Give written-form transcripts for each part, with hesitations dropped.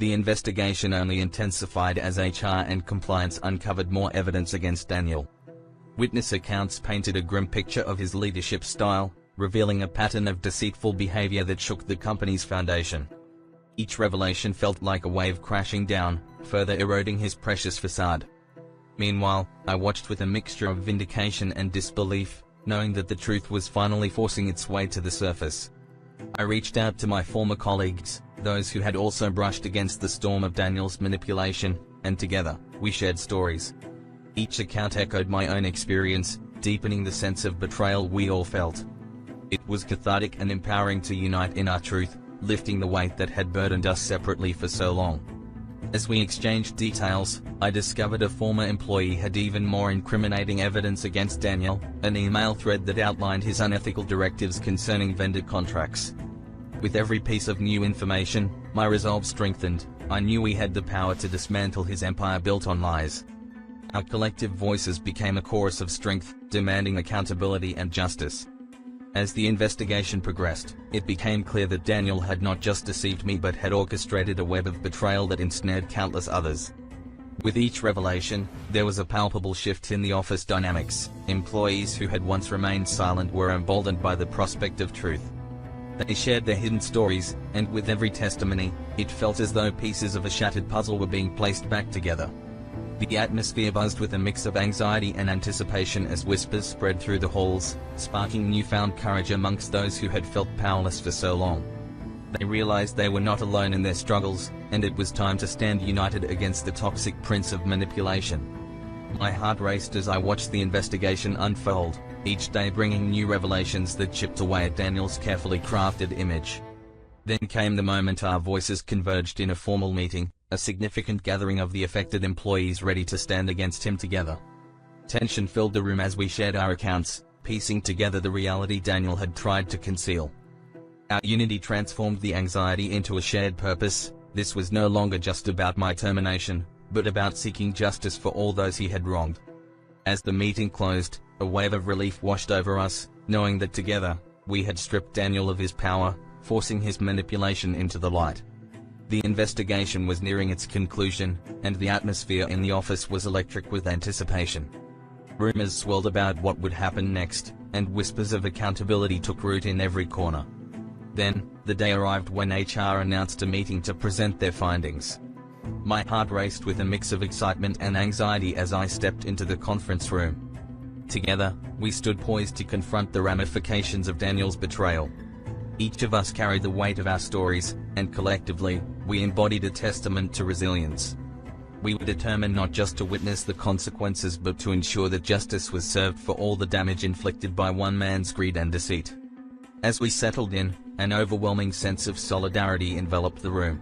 The investigation only intensified as HR and compliance uncovered more evidence against Daniel. Witness accounts painted a grim picture of his leadership style, revealing a pattern of deceitful behavior that shook the company's foundation. Each revelation felt like a wave crashing down, further eroding his precious facade. Meanwhile, I watched with a mixture of vindication and disbelief, knowing that the truth was finally forcing its way to the surface. I reached out to my former colleagues, those who had also brushed against the storm of Daniel's manipulation, and together, we shared stories. Each account echoed my own experience, deepening the sense of betrayal we all felt. It was cathartic and empowering to unite in our truth, lifting the weight that had burdened us separately for so long. As we exchanged details, I discovered a former employee had even more incriminating evidence against Daniel, an email thread that outlined his unethical directives concerning vendor contracts. With every piece of new information, my resolve strengthened. I knew we had the power to dismantle his empire built on lies. Our collective voices became a chorus of strength, demanding accountability and justice. As the investigation progressed, it became clear that Daniel had not just deceived me but had orchestrated a web of betrayal that ensnared countless others. With each revelation, there was a palpable shift in the office dynamics. Employees who had once remained silent were emboldened by the prospect of truth. They shared their hidden stories, and with every testimony, it felt as though pieces of a shattered puzzle were being placed back together. The atmosphere buzzed with a mix of anxiety and anticipation as whispers spread through the halls, sparking newfound courage amongst those who had felt powerless for so long. They realized they were not alone in their struggles, and it was time to stand united against the toxic prince of manipulation. My heart raced as I watched the investigation unfold, each day bringing new revelations that chipped away at Daniel's carefully crafted image. Then came the moment our voices converged in a formal meeting, a significant gathering of the affected employees ready to stand against him together. Tension filled the room as we shared our accounts, piecing together the reality Daniel had tried to conceal. Our unity transformed the anxiety into a shared purpose. This was no longer just about my termination, but about seeking justice for all those he had wronged. As the meeting closed, a wave of relief washed over us, knowing that together, we had stripped Daniel of his power, forcing his manipulation into the light. The investigation was nearing its conclusion, and the atmosphere in the office was electric with anticipation. Rumors swirled about what would happen next, and whispers of accountability took root in every corner. Then, the day arrived when HR announced a meeting to present their findings. My heart raced with a mix of excitement and anxiety as I stepped into the conference room. Together, we stood poised to confront the ramifications of Daniel's betrayal. Each of us carried the weight of our stories, and collectively, we embodied a testament to resilience. We were determined not just to witness the consequences but to ensure that justice was served for all the damage inflicted by one man's greed and deceit. As we settled in, an overwhelming sense of solidarity enveloped the room.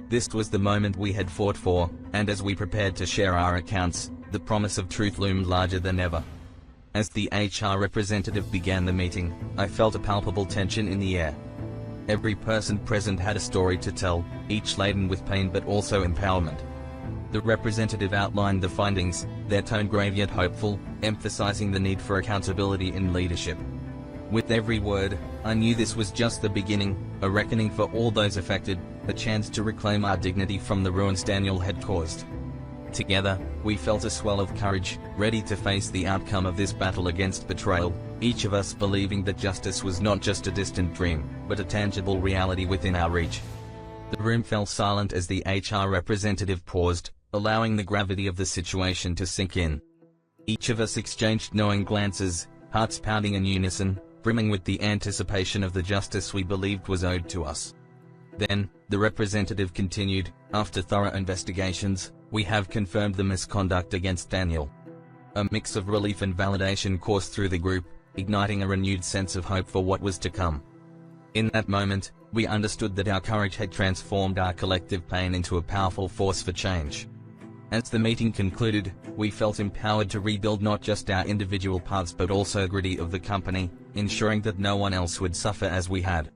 This was the moment we had fought for, and as we prepared to share our accounts, the promise of truth loomed larger than ever. As the HR representative began the meeting, I felt a palpable tension in the air. Every person present had a story to tell, each laden with pain but also empowerment. The representative outlined the findings, their tone grave yet hopeful, emphasizing the need for accountability in leadership. With every word, I knew this was just the beginning, a reckoning for all those affected, a chance to reclaim our dignity from the ruins Daniel had caused. Together, we felt a swell of courage, ready to face the outcome of this battle against betrayal, each of us believing that justice was not just a distant dream, but a tangible reality within our reach. The room fell silent as the HR representative paused, allowing the gravity of the situation to sink in. Each of us exchanged knowing glances, hearts pounding in unison, brimming with the anticipation of the justice we believed was owed to us. Then, the representative continued, "After thorough investigations, we have confirmed the misconduct against Daniel." A mix of relief and validation coursed through the group, igniting a renewed sense of hope for what was to come. In that moment, we understood that our courage had transformed our collective pain into a powerful force for change. As the meeting concluded, we felt empowered to rebuild not just our individual paths but also the gritty of the company, ensuring that no one else would suffer as we had.